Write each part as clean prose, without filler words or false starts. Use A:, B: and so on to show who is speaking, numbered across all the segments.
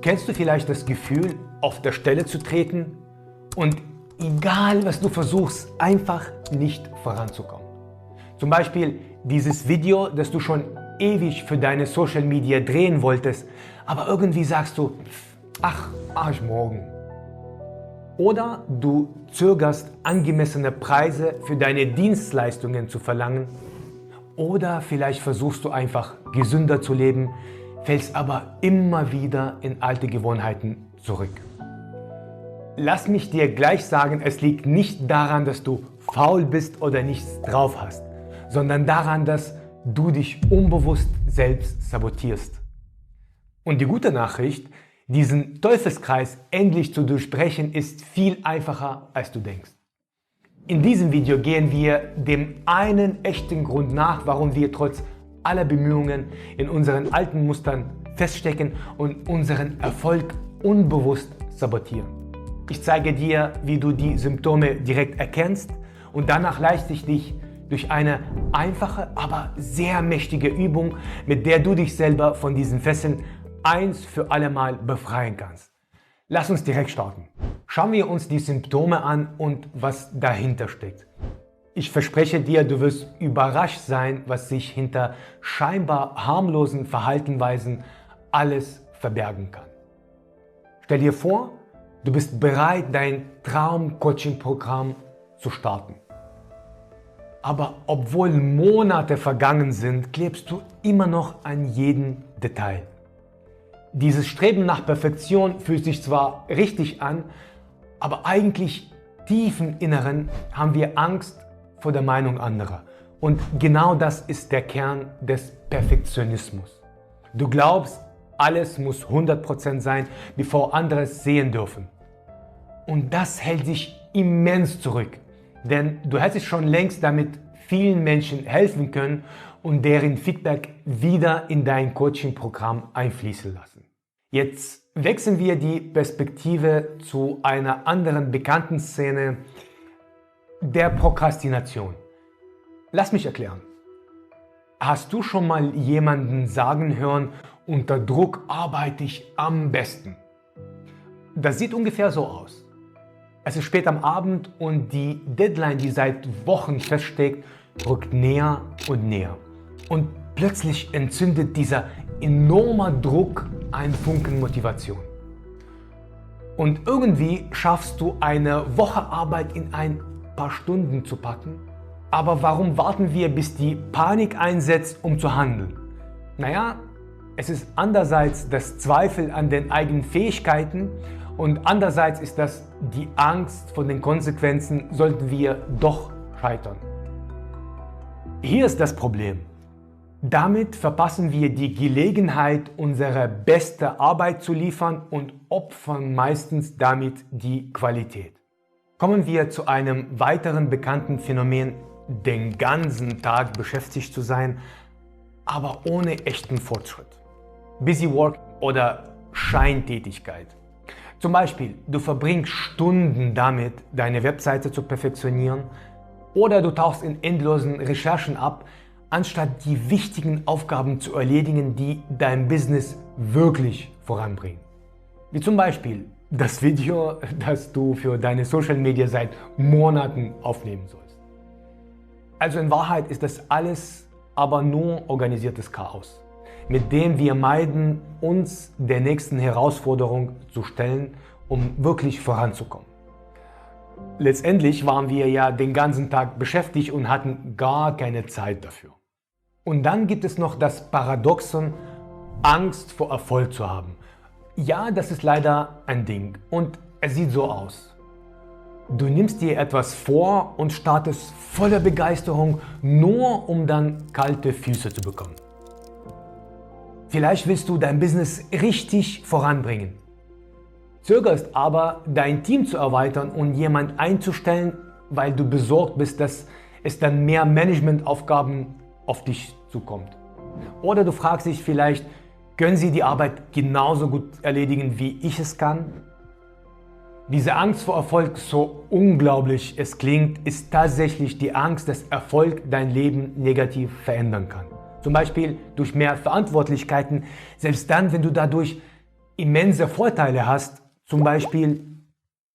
A: Kennst du vielleicht das Gefühl, auf der Stelle zu treten und egal was du versuchst, einfach nicht voranzukommen? Zum Beispiel dieses Video, das du schon ewig für deine Social Media drehen wolltest, aber irgendwie sagst du, ach, mach ich morgen. Oder du zögerst, angemessene Preise für deine Dienstleistungen zu verlangen. Oder vielleicht versuchst du einfach gesünder zu leben, fällst aber immer wieder in alte Gewohnheiten zurück. Lass mich dir gleich sagen, es liegt nicht daran, dass du faul bist oder nichts drauf hast, sondern daran, dass du dich unbewusst selbst sabotierst. Und die gute Nachricht, diesen Teufelskreis endlich zu durchbrechen, ist viel einfacher, als du denkst. In diesem Video gehen wir dem einen echten Grund nach, warum wir trotz aller Bemühungen in unseren alten Mustern feststecken und unseren Erfolg unbewusst sabotieren. Ich zeige dir, wie du die Symptome direkt erkennst und danach leite ich dich durch eine einfache, aber sehr mächtige Übung, mit der du dich selber von diesen Fesseln eins für alle Mal befreien kannst. Lass uns direkt starten. Schauen wir uns die Symptome an und was dahinter steckt. Ich verspreche dir, du wirst überrascht sein, was sich hinter scheinbar harmlosen Verhaltensweisen alles verbergen kann. Stell dir vor, du bist bereit, dein Traum-Coaching-Programm zu starten. Aber obwohl Monate vergangen sind, klebst du immer noch an jedem Detail. Dieses Streben nach Perfektion fühlt sich zwar richtig an, aber eigentlich tief im Inneren haben wir Angst vor der Meinung anderer. Und genau das ist der Kern des Perfektionismus. Du glaubst, alles muss 100% sein, bevor andere es sehen dürfen. Und das hält dich immens zurück, denn du hättest schon längst damit vielen Menschen helfen können und deren Feedback wieder in dein Coaching-Programm einfließen lassen. Jetzt wechseln wir die Perspektive zu einer anderen bekannten Szene, der Prokrastination. Lass mich erklären. Hast du schon mal jemanden sagen hören, unter Druck arbeite ich am besten? Das sieht ungefähr so aus. Es ist spät am Abend und die Deadline, die seit Wochen feststeht, rückt näher und näher. Und plötzlich entzündet dieser enorme Druck einen Funken Motivation. Und irgendwie schaffst du eine Woche Arbeit in ein paar Stunden zu packen. Aber warum warten wir, bis die Panik einsetzt, um zu handeln? Naja, es ist andererseits das Zweifel an den eigenen Fähigkeiten und andererseits ist das die Angst vor den Konsequenzen, sollten wir doch scheitern. Hier ist das Problem. Damit verpassen wir die Gelegenheit, unsere beste Arbeit zu liefern und opfern meistens damit die Qualität. Kommen wir zu einem weiteren bekannten Phänomen, den ganzen Tag beschäftigt zu sein, aber ohne echten Fortschritt. Busy Work oder Scheintätigkeit. Zum Beispiel, du verbringst Stunden damit, deine Webseite zu perfektionieren, oder du tauchst in endlosen Recherchen ab, anstatt die wichtigen Aufgaben zu erledigen, die dein Business wirklich voranbringen. Wie zum Beispiel das Video, das du für deine Social Media seit Monaten aufnehmen sollst. Also in Wahrheit ist das alles aber nur organisiertes Chaos, mit dem wir meiden, uns der nächsten Herausforderung zu stellen, um wirklich voranzukommen. Letztendlich waren wir ja den ganzen Tag beschäftigt und hatten gar keine Zeit dafür. Und dann gibt es noch das Paradoxon, Angst vor Erfolg zu haben. Ja, das ist leider ein Ding und es sieht so aus. Du nimmst dir etwas vor und startest voller Begeisterung, nur um dann kalte Füße zu bekommen. Vielleicht willst du dein Business richtig voranbringen, zögerst aber, dein Team zu erweitern und jemanden einzustellen, weil du besorgt bist, dass es dann mehr Managementaufgaben auf dich zukommt. Oder du fragst dich vielleicht, können sie die Arbeit genauso gut erledigen, wie ich es kann? Diese Angst vor Erfolg, so unglaublich es klingt, ist tatsächlich die Angst, dass Erfolg dein Leben negativ verändern kann. Zum Beispiel durch mehr Verantwortlichkeiten, selbst dann, wenn du dadurch immense Vorteile hast, zum Beispiel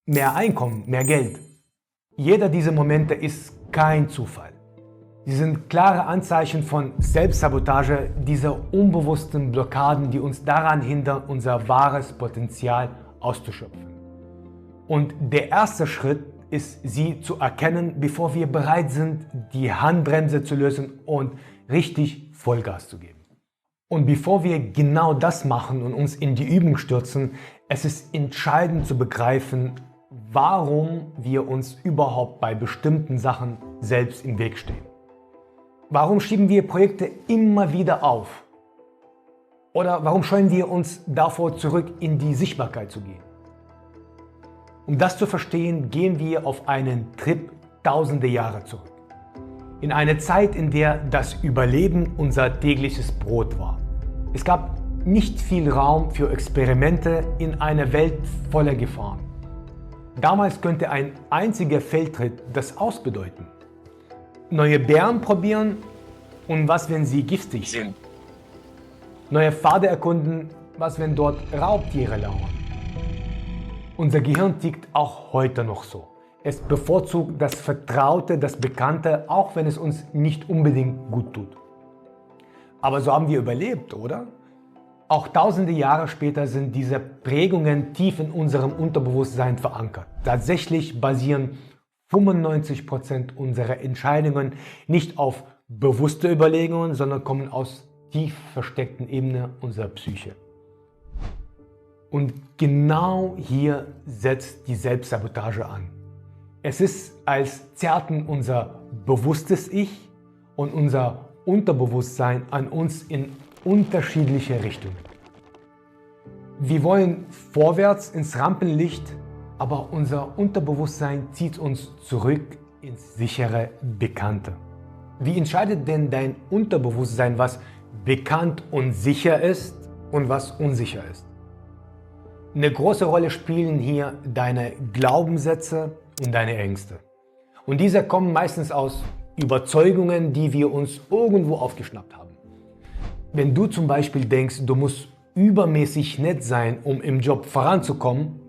A: mehr Einkommen, mehr Geld. Jeder dieser Momente ist kein Zufall. Sie sind klare Anzeichen von Selbstsabotage, dieser unbewussten Blockaden, die uns daran hindern, unser wahres Potenzial auszuschöpfen. Und der erste Schritt ist, sie zu erkennen, bevor wir bereit sind, die Handbremse zu lösen und richtig Vollgas zu geben. Und bevor wir genau das machen und uns in die Übung stürzen, es ist entscheidend zu begreifen, warum wir uns überhaupt bei bestimmten Sachen selbst im Weg stehen. Warum schieben wir Projekte immer wieder auf? Oder warum scheuen wir uns davor zurück, in die Sichtbarkeit zu gehen? Um das zu verstehen, gehen wir auf einen Trip tausende Jahre zurück. In eine Zeit, in der das Überleben unser tägliches Brot war. Es gab nicht viel Raum für Experimente in einer Welt voller Gefahren. Damals könnte ein einziger Fehltritt das Aus bedeuten. Neue Beeren probieren und was, wenn sie giftig sind? Neue Pfade erkunden, was, wenn dort Raubtiere lauern? Unser Gehirn tickt auch heute noch so. Es bevorzugt das Vertraute, das Bekannte, auch wenn es uns nicht unbedingt gut tut. Aber so haben wir überlebt, oder? Auch tausende Jahre später sind diese Prägungen tief in unserem Unterbewusstsein verankert. Tatsächlich basieren 95% unserer Entscheidungen nicht auf bewusste Überlegungen, sondern kommen aus tief versteckten Ebenen unserer Psyche. Und genau hier setzt die Selbstsabotage an. Es ist, als zerrten unser bewusstes Ich und unser Unterbewusstsein an uns in unterschiedliche Richtungen. Wir wollen vorwärts ins Rampenlicht, aber unser Unterbewusstsein zieht uns zurück ins sichere Bekannte. Wie entscheidet denn dein Unterbewusstsein, was bekannt und sicher ist und was unsicher ist? Eine große Rolle spielen hier deine Glaubenssätze und deine Ängste. Und diese kommen meistens aus Überzeugungen, die wir uns irgendwo aufgeschnappt haben. Wenn du zum Beispiel denkst, du musst übermäßig nett sein, um im Job voranzukommen,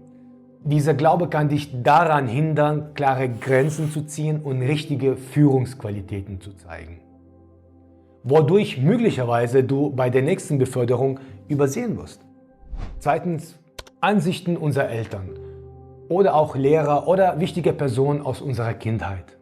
A: dieser Glaube kann dich daran hindern, klare Grenzen zu ziehen und richtige Führungsqualitäten zu zeigen. Wodurch möglicherweise du bei der nächsten Beförderung übersehen wirst. Zweitens, Ansichten unserer Eltern oder auch Lehrer oder wichtige Personen aus unserer Kindheit.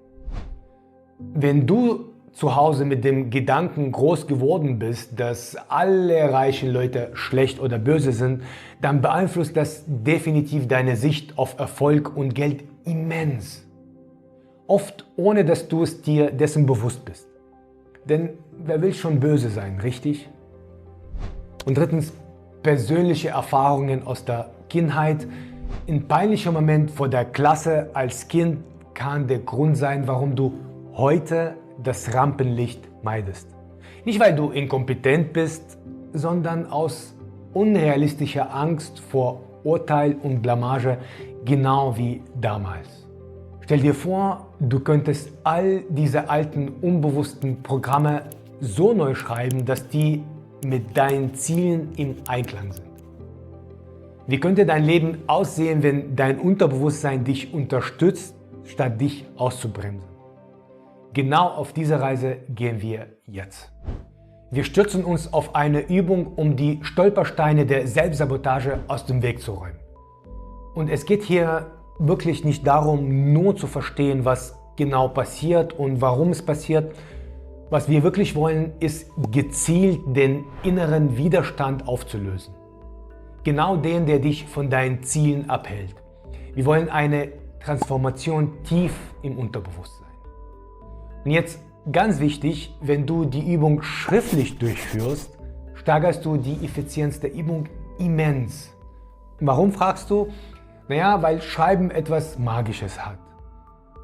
A: Wenn du zu Hause mit dem Gedanken groß geworden bist, dass alle reichen Leute schlecht oder böse sind, dann beeinflusst das definitiv deine Sicht auf Erfolg und Geld immens. Oft ohne, dass du es dir dessen bewusst bist. Denn wer will schon böse sein, richtig? Und drittens, persönliche Erfahrungen aus der Kindheit. Ein peinlicher Moment vor der Klasse als Kind kann der Grund sein, warum du heute das Rampenlicht meidest. Nicht, weil du inkompetent bist, sondern aus unrealistischer Angst vor Urteil und Blamage, genau wie damals. Stell dir vor, du könntest all diese alten, unbewussten Programme so neu schreiben, dass die mit deinen Zielen im Einklang sind. Wie könnte dein Leben aussehen, wenn dein Unterbewusstsein dich unterstützt, statt dich auszubremsen? Genau auf diese Reise gehen wir jetzt. Wir stürzen uns auf eine Übung, um die Stolpersteine der Selbstsabotage aus dem Weg zu räumen. Und es geht hier wirklich nicht darum, nur zu verstehen, was genau passiert und warum es passiert. Was wir wirklich wollen, ist gezielt den inneren Widerstand aufzulösen. Genau den, der dich von deinen Zielen abhält. Wir wollen eine Transformation tief im Unterbewusstsein. Und jetzt ganz wichtig, wenn du die Übung schriftlich durchführst, steigerst du die Effizienz der Übung immens. Warum, fragst du? Naja, weil Schreiben etwas Magisches hat.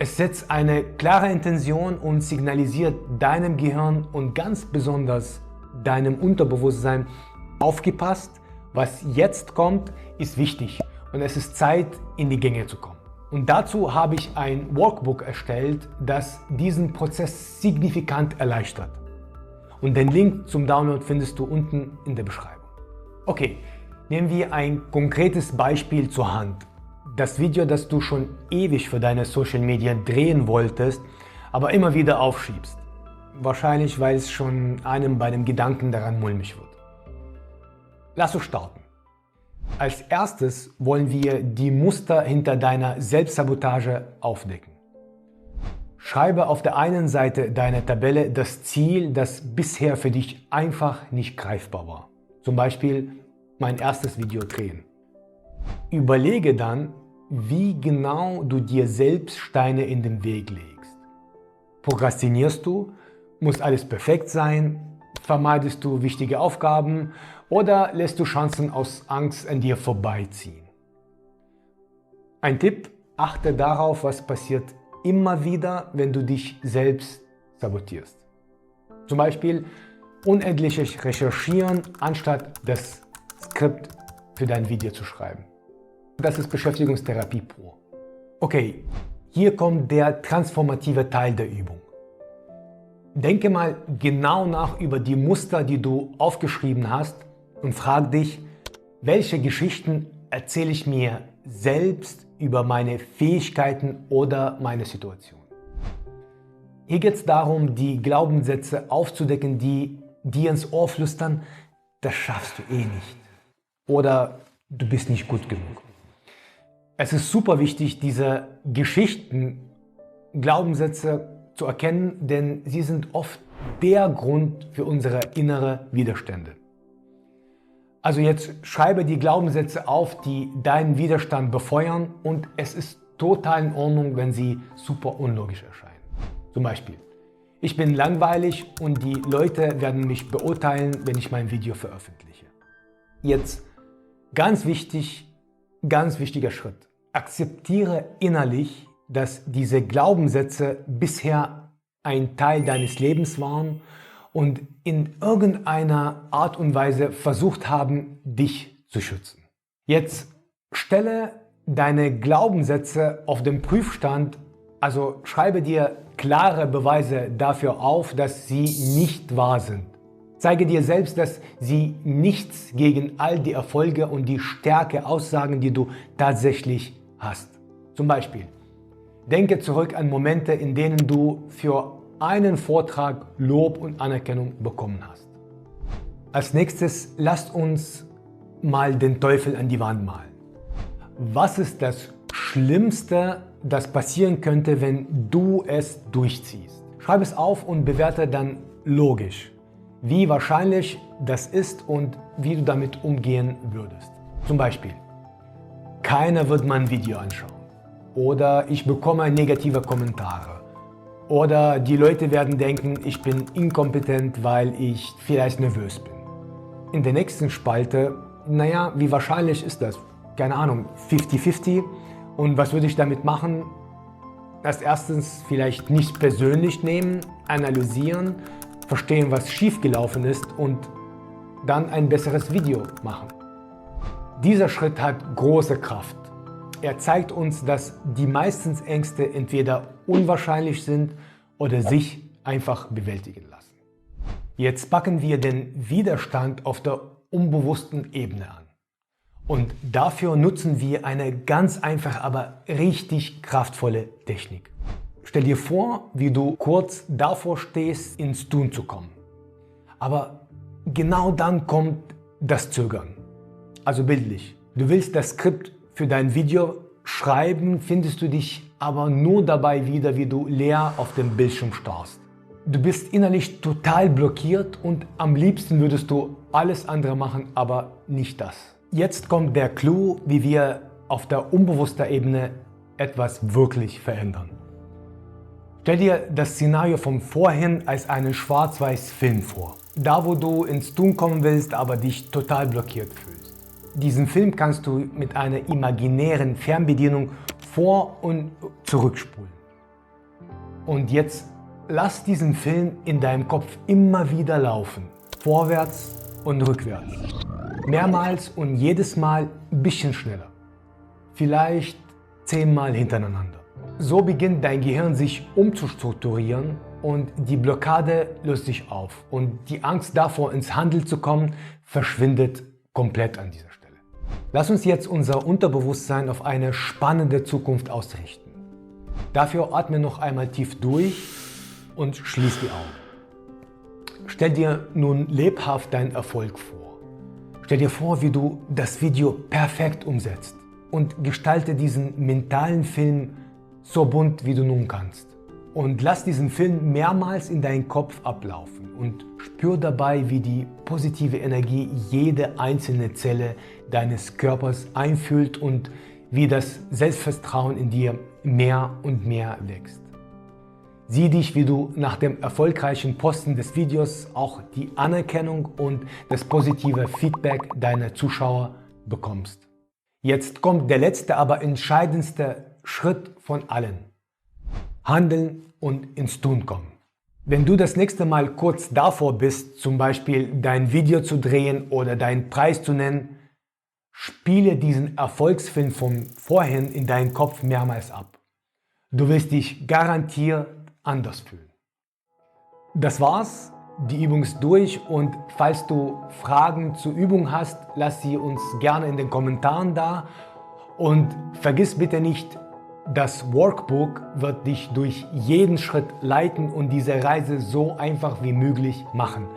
A: Es setzt eine klare Intention und signalisiert deinem Gehirn und ganz besonders deinem Unterbewusstsein: aufgepasst, was jetzt kommt, ist wichtig und es ist Zeit, in die Gänge zu kommen. Und dazu habe ich ein Workbook erstellt, das diesen Prozess signifikant erleichtert. Und den Link zum Download findest du unten in der Beschreibung. Okay, Nehmen wir ein konkretes Beispiel zur Hand. Das Video, das du schon ewig für deine Social Media drehen wolltest, aber immer wieder aufschiebst. Wahrscheinlich, weil es schon einem bei dem Gedanken daran mulmig wird. Lass uns starten. Als erstes wollen wir die Muster hinter deiner Selbstsabotage aufdecken. Schreibe auf der einen Seite deiner Tabelle das Ziel, das bisher für dich einfach nicht greifbar war. Zum Beispiel mein erstes Video drehen. Überlege dann, wie genau du dir selbst Steine in den Weg legst. Prokrastinierst du? Muss alles perfekt sein? Vermeidest du wichtige Aufgaben oder lässt du Chancen aus Angst an dir vorbeiziehen? Ein Tipp: Achte darauf, was passiert immer wieder, wenn du dich selbst sabotierst. Zum Beispiel unendliches Recherchieren, anstatt das Skript für dein Video zu schreiben. Das ist Beschäftigungstherapie pur. Okay, hier kommt der transformative Teil der Übung. Denke mal genau nach über die Muster, die du aufgeschrieben hast und frag dich, welche Geschichten erzähle ich mir selbst über meine Fähigkeiten oder meine Situation. Hier geht es darum, die Glaubenssätze aufzudecken, die dir ins Ohr flüstern, das schaffst du eh nicht oder du bist nicht gut genug. Es ist super wichtig, diese Geschichten, Glaubenssätze zu erkennen, denn sie sind oft der Grund für unsere innere Widerstände. Also jetzt schreibe die Glaubenssätze auf, die deinen Widerstand befeuern, und es ist total in Ordnung, wenn sie super unlogisch erscheinen. Zum Beispiel: Ich bin langweilig und die Leute werden mich beurteilen, wenn ich mein Video veröffentliche. Jetzt ganz wichtiger Schritt. Akzeptiere innerlich, dass diese Glaubenssätze bisher ein Teil deines Lebens waren und in irgendeiner Art und Weise versucht haben, dich zu schützen. Jetzt stelle deine Glaubenssätze auf den Prüfstand, also schreibe dir klare Beweise dafür auf, dass sie nicht wahr sind. Zeige dir selbst, dass sie nichts gegen all die Erfolge und die Stärke aussagen, die du tatsächlich hast. Zum Beispiel: Denke zurück an Momente, in denen du für einen Vortrag Lob und Anerkennung bekommen hast. Als nächstes lasst uns mal den Teufel an die Wand malen. Was ist das Schlimmste, das passieren könnte, wenn du es durchziehst? Schreib es auf und bewerte dann logisch, wie wahrscheinlich das ist und wie du damit umgehen würdest. Zum Beispiel: Keiner wird mein Video anschauen. Oder ich bekomme negative Kommentare. Oder die Leute werden denken, ich bin inkompetent, weil ich vielleicht nervös bin. In der nächsten Spalte: Naja, wie wahrscheinlich ist das? Keine Ahnung, 50-50. Und was würde ich damit machen? Als erstes vielleicht nicht persönlich nehmen, analysieren, verstehen, was schiefgelaufen ist und dann ein besseres Video machen. Dieser Schritt hat große Kraft. Er zeigt uns, dass die meisten Ängste entweder unwahrscheinlich sind oder sich einfach bewältigen lassen. Jetzt packen wir den Widerstand auf der unbewussten Ebene an. Und dafür nutzen wir eine ganz einfache, aber richtig kraftvolle Technik. Stell dir vor, wie du kurz davor stehst, ins Tun zu kommen. Aber genau dann kommt das Zögern. Also bildlich. Du willst das Skript für dein Video schreiben, findest du dich aber nur dabei wieder, wie du leer auf dem Bildschirm starrst. Du bist innerlich total blockiert und am liebsten würdest du alles andere machen, aber nicht das. Jetzt kommt der Clou, wie wir auf der unbewussten Ebene etwas wirklich verändern. Stell dir das Szenario von vorhin als einen Schwarz-Weiß-Film vor. Da, wo du ins Tun kommen willst, aber dich total blockiert fühlst. Diesen Film kannst du mit einer imaginären Fernbedienung vor- und zurückspulen. Und jetzt lass diesen Film in deinem Kopf immer wieder laufen, vorwärts und rückwärts. Mehrmals und jedes Mal ein bisschen schneller. Vielleicht 10-mal hintereinander. So beginnt dein Gehirn sich umzustrukturieren und die Blockade löst sich auf und die Angst davor, ins Handeln zu kommen, verschwindet komplett an dieser Stelle. Lass uns jetzt unser Unterbewusstsein auf eine spannende Zukunft ausrichten. Dafür atme noch einmal tief durch und schließ die Augen. Stell dir nun lebhaft deinen Erfolg vor. Stell dir vor, wie du das Video perfekt umsetzt und gestalte diesen mentalen Film so bunt, wie du nun kannst. Und lass diesen Film mehrmals in deinen Kopf ablaufen und spür dabei, wie die positive Energie jede einzelne Zelle deines Körpers einfüllt und wie das Selbstvertrauen in dir mehr und mehr wächst. Sieh dich, wie du nach dem erfolgreichen Posten des Videos auch die Anerkennung und das positive Feedback deiner Zuschauer bekommst. Jetzt kommt der letzte, aber entscheidendste Schritt von allen. Handeln und ins Tun kommen. Wenn du das nächste Mal kurz davor bist, zum Beispiel dein Video zu drehen oder deinen Preis zu nennen, spiele diesen Erfolgsfilm von vorhin in deinen Kopf mehrmals ab. Du wirst dich garantiert anders fühlen. Das war's, die Übung ist durch und falls du Fragen zur Übung hast, lass sie uns gerne in den Kommentaren da und vergiss bitte nicht, das Workbook wird dich durch jeden Schritt leiten und diese Reise so einfach wie möglich machen.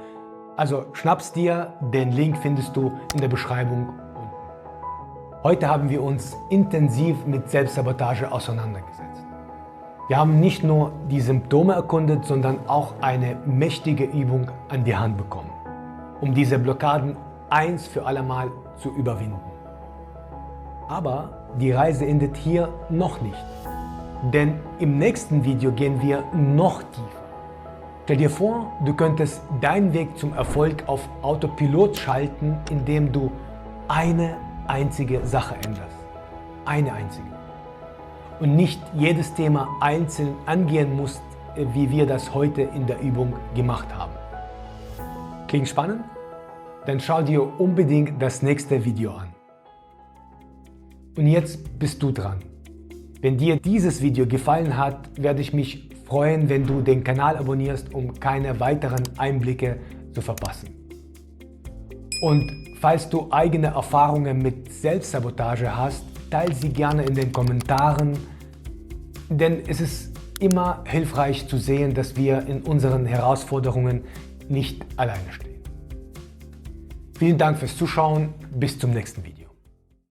A: Also schnapp's dir, den Link findest du in der Beschreibung unten. Heute haben wir uns intensiv mit Selbstsabotage auseinandergesetzt. Wir haben nicht nur die Symptome erkundet, sondern auch eine mächtige Übung an die Hand bekommen, um diese Blockaden eins für allemal zu überwinden. Aber die Reise endet hier noch nicht, denn im nächsten Video gehen wir noch tiefer. Stell dir vor, du könntest deinen Weg zum Erfolg auf Autopilot schalten, indem du eine einzige Sache änderst. Eine einzige. Und nicht jedes Thema einzeln angehen musst, wie wir das heute in der Übung gemacht haben. Klingt spannend? Dann schau dir unbedingt das nächste Video an. Und jetzt bist du dran. Wenn dir dieses Video gefallen hat, werde ich mich freuen, wenn du den Kanal abonnierst, um keine weiteren Einblicke zu verpassen. Und falls du eigene Erfahrungen mit Selbstsabotage hast, teile sie gerne in den Kommentaren, denn es ist immer hilfreich zu sehen, dass wir in unseren Herausforderungen nicht alleine stehen. Vielen Dank fürs Zuschauen, bis zum nächsten Video.